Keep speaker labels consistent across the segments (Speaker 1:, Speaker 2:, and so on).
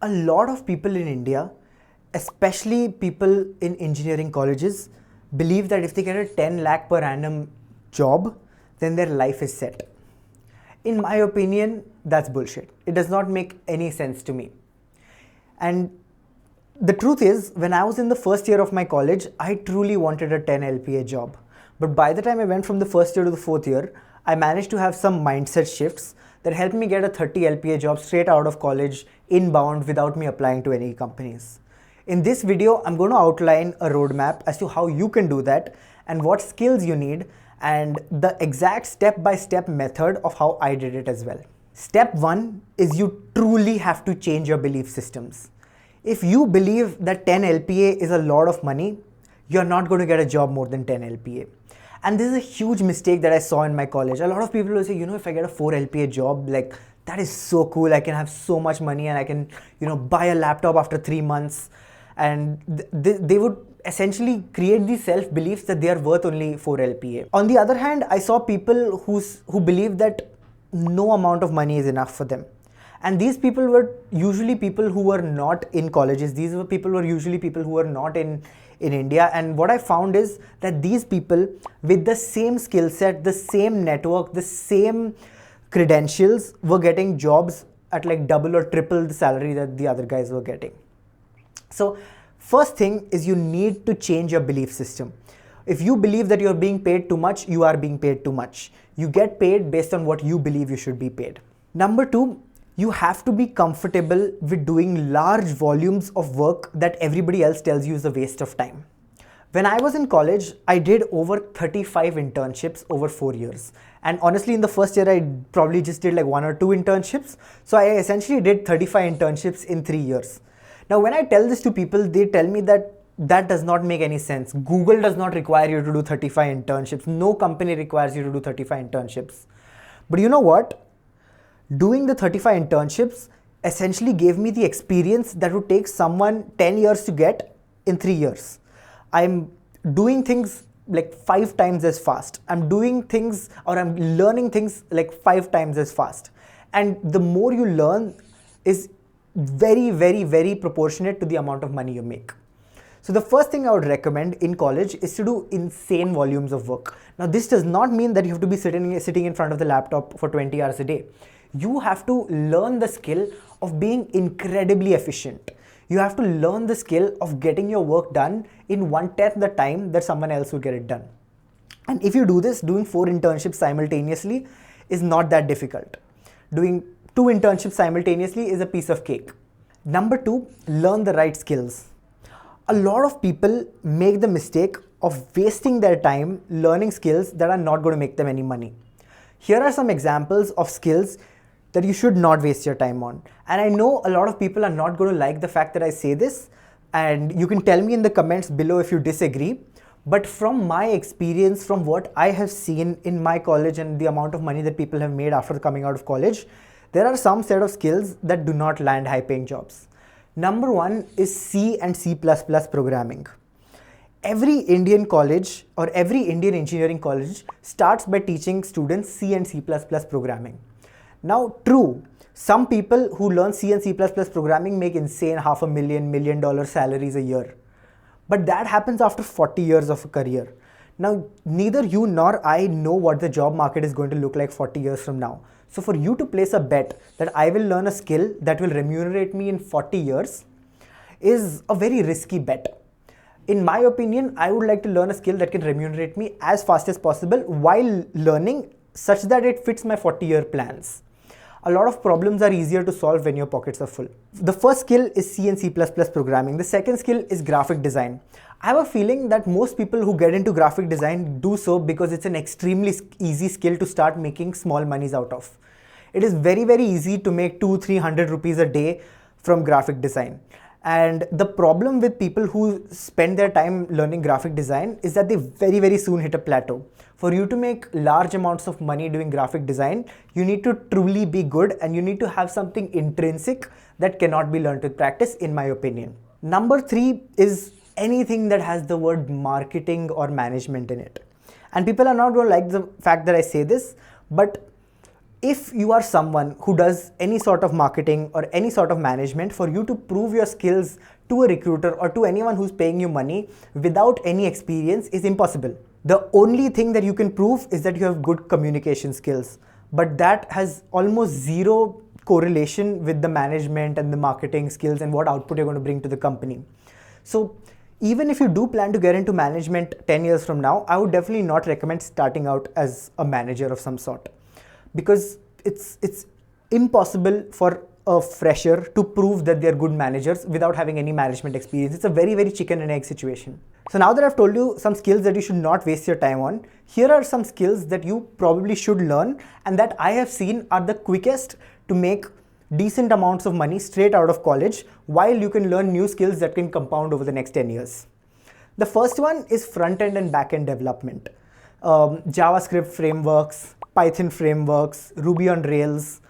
Speaker 1: A lot of people in India, especially people in engineering colleges, believe that if they get a 10 lakh per annum job, then their life is set. In my opinion, that's bullshit. It does not make any sense to me. And the truth is, when I was in the first year of my college, I truly wanted a 10 LPA job. But by the time I went from the first year to the fourth year, I managed to have some mindset shifts that helped me get a 30 LPA job straight out of college, inbound, without me applying to any companies. In this video, I'm going to outline a roadmap as to how you can do that and what skills you need and the exact step-by-step method of how I did it as well. Step 1 is you truly have to change your belief systems. If you believe that 10 LPA is a lot of money, you're not going to get a job more than 10 LPA. And this is a huge mistake that I saw in my college. A lot of people will say, if I get a 4 LPA job, like that is so cool. I can have so much money and I can, buy a laptop after 3 months. And they would essentially create these self-beliefs that they are worth only 4 LPA. On the other hand, I saw people who believe that no amount of money is enough for them. And these people were usually people who were not in colleges. These were usually people who were not in India. And what I found is that these people with the same skill set, the same network, the same credentials were getting jobs at like double or triple the salary that the other guys were getting. So first thing is you need to change your belief system. If you believe that you're being paid too much, you are being paid too much. You get paid based on what you believe you should be paid. Number 2, you have to be comfortable with doing large volumes of work that everybody else tells you is a waste of time. When I was in college, I did over 35 internships over 4 years. And honestly, in the first year, I probably just did like 1 or 2 internships. So I essentially did 35 internships in 3 years. Now, when I tell this to people, they tell me that does not make any sense. Google does not require you to do 35 internships. No company requires you to do 35 internships. But you know what? Doing the 35 internships essentially gave me the experience that would take someone 10 years to get in 3 years. I'm doing things like 5 times as fast. I'm learning things like 5 times as fast. And the more you learn is very, very, very proportionate to the amount of money you make. So the first thing I would recommend in college is to do insane volumes of work. Now, this does not mean that you have to be sitting in front of the laptop for 20 hours a day. You have to learn the skill of being incredibly efficient. You have to learn the skill of getting your work done in 1/10 the time that someone else will get it done. And if you do this, doing 4 internships simultaneously is not that difficult. Doing 2 internships simultaneously is a piece of cake. Number 2, learn the right skills. A lot of people make the mistake of wasting their time learning skills that are not going to make them any money. Here are some examples of skills that you should not waste your time on. And I know a lot of people are not going to like the fact that I say this, and you can tell me in the comments below if you disagree. But from my experience, from what I have seen in my college and the amount of money that people have made after coming out of college, there are some set of skills that do not land high-paying jobs. Number 1 is C and C++ programming. Every Indian college or every Indian engineering college starts by teaching students C and C++ programming. Now, true, some people who learn C and C++ programming make insane $500,000, $1 million salaries a year. But that happens after 40 years of a career. Now, neither you nor I know what the job market is going to look like 40 years from now. So for you to place a bet that I will learn a skill that will remunerate me in 40 years is a very risky bet. In my opinion, I would like to learn a skill that can remunerate me as fast as possible while learning such that it fits my 40-year plans. A lot of problems are easier to solve when your pockets are full. The first skill is C and C++ programming. The second skill is graphic design. I have a feeling that most people who get into graphic design do so because it's an extremely easy skill to start making small monies out of. It is very, very easy to make 200-300 rupees a day from graphic design. And the problem with people who spend their time learning graphic design is that they very, very soon hit a plateau. For you to make large amounts of money doing graphic design, you need to truly be good and you need to have something intrinsic that cannot be learned with practice, in my opinion. Number 3 is anything that has the word marketing or management in it. And people are not going to like the fact that I say this, but If you are someone who does any sort of marketing or any sort of management, for you to prove your skills to a recruiter or to anyone who's paying you money without any experience is impossible. The only thing that you can prove is that you have good communication skills, but that has almost zero correlation with the management and the marketing skills and what output you're going to bring to the company. So even if you do plan to get into management 10 years from now, I would definitely not recommend starting out as a manager of some sort, because it's impossible for a fresher to prove that they're good managers without having any management experience. It's a very, very chicken and egg situation. So now that I've told you some skills that you should not waste your time on, here are some skills that you probably should learn and that I have seen are the quickest to make decent amounts of money straight out of college, while you can learn new skills that can compound over the next 10 years. The first one is front-end and back-end development. JavaScript frameworks, Python frameworks, Ruby on Rails.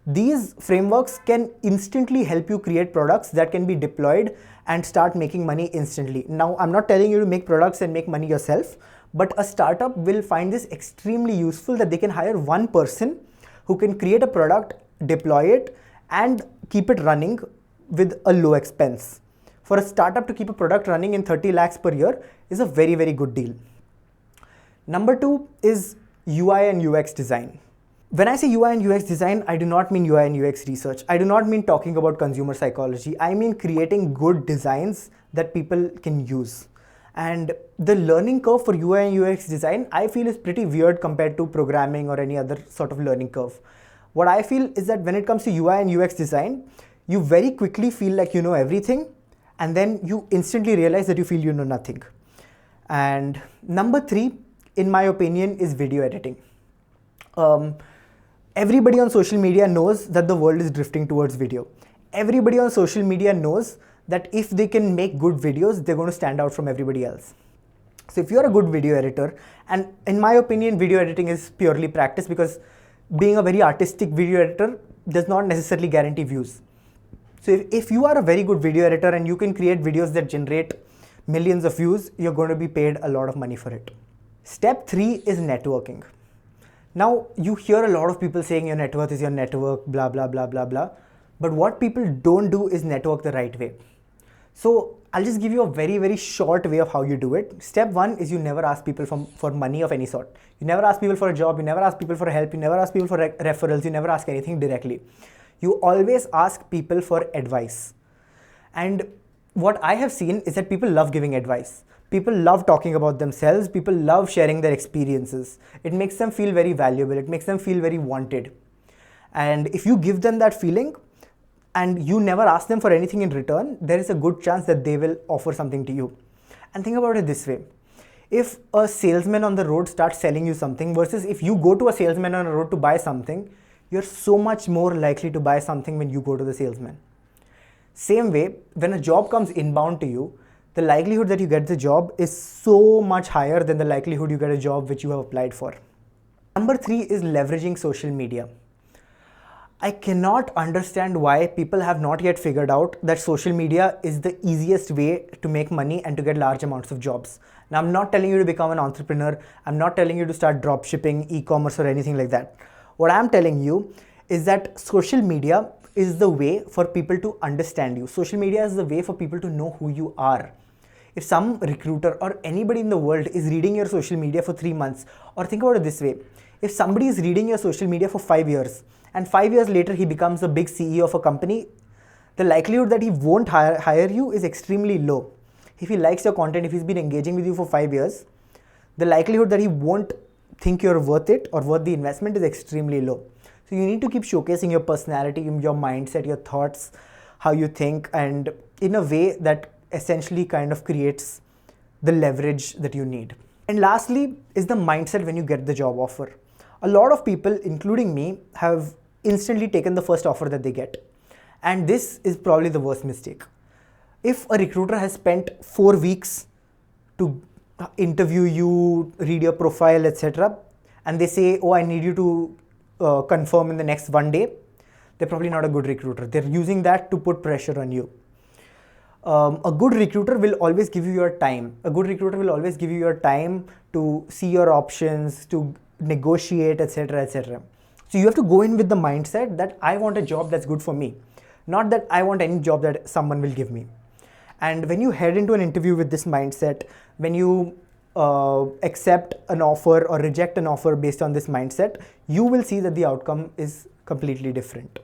Speaker 1: These frameworks can instantly help you create products that can be deployed and start making money instantly. Now, I'm not telling you to make products and make money yourself, but a startup will find this extremely useful, that they can hire one person who can create a product, deploy it, and keep it running with a low expense. For a startup to keep a product running in 30 lakhs per year is a very, very good deal. Number two is UI and UX design. When I say UI and UX design, I do not mean UI and UX research. I do not mean talking about consumer psychology. I mean creating good designs that people can use. And the learning curve for UI and UX design, I feel, is pretty weird compared to programming or any other sort of learning curve. What I feel is that when it comes to UI and UX design, you very quickly feel like you know everything, and then you instantly realize that you feel you know nothing. And number three, in my opinion, is video editing. Everybody on social media knows that the world is drifting towards video. Everybody on social media knows that if they can make good videos, they're going to stand out from everybody else. So if you're a good video editor, and in my opinion, video editing is purely practice, because being a very artistic video editor does not necessarily guarantee views. So if you are a very good video editor and you can create videos that generate millions of views, you're going to be paid a lot of money for it. Step three is networking. Now, you hear a lot of people saying your net worth is your network, blah, blah, blah, blah, blah. But what people don't do is network the right way. So I'll just give you a very, very short way of how you do it. Step one is you never ask people for money of any sort. You never ask people for a job. You never ask people for help. You never ask people for referrals. You never ask anything directly. You always ask people for advice. And what I have seen is that people love giving advice. People love talking about themselves. People love sharing their experiences. It makes them feel very valuable. It makes them feel very wanted. And if you give them that feeling and you never ask them for anything in return, there is a good chance that they will offer something to you. And think about it this way. If a salesman on the road starts selling you something versus if you go to a salesman on the road to buy something, you're so much more likely to buy something when you go to the salesman. Same way, when a job comes inbound to you, the likelihood that you get the job is so much higher than the likelihood you get a job which you have applied for. Number three is leveraging social media. I cannot understand why people have not yet figured out that social media is the easiest way to make money and to get large amounts of jobs. Now, I'm not telling you to become an entrepreneur. I'm not telling you to start drop shipping, e-commerce or anything like that. What I'm telling you is that social media is the way for people to understand you. Social media is the way for people to know who you are. If some recruiter or anybody in the world is reading your social media for 3 months, or think about it this way, if somebody is reading your social media for 5 years and 5 years later he becomes a big CEO of a company, the likelihood that he won't hire you is extremely low. If he likes your content, if he's been engaging with you for 5 years, the likelihood that he won't think you're worth it or worth the investment is extremely low. So you need to keep showcasing your personality, your mindset, your thoughts, how you think, and in a way that essentially kind of creates the leverage that you need. And lastly is the mindset when you get the job offer. A lot of people, including me, have instantly taken the first offer that they get. And this is probably the worst mistake. If a recruiter has spent 4 weeks to interview you, read your profile, etc., and they say, oh, I need you to confirm in the next 1 day, they're probably not a good recruiter. They're using that to put pressure on you. A good recruiter will always give you your time. A good recruiter will always give you your time to see your options, to negotiate, etc., etc. So you have to go in with the mindset that I want a job that's good for me, not that I want any job that someone will give me. And when you head into an interview with this mindset, when you accept an offer or reject an offer based on this mindset, you will see that the outcome is completely different.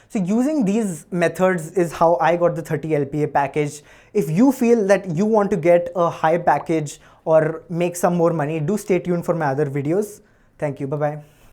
Speaker 1: So using these methods is how I got the 30 LPA package. If you feel that you want to get a high package or make some more money, do stay tuned for my other videos. Thank you. Bye-bye.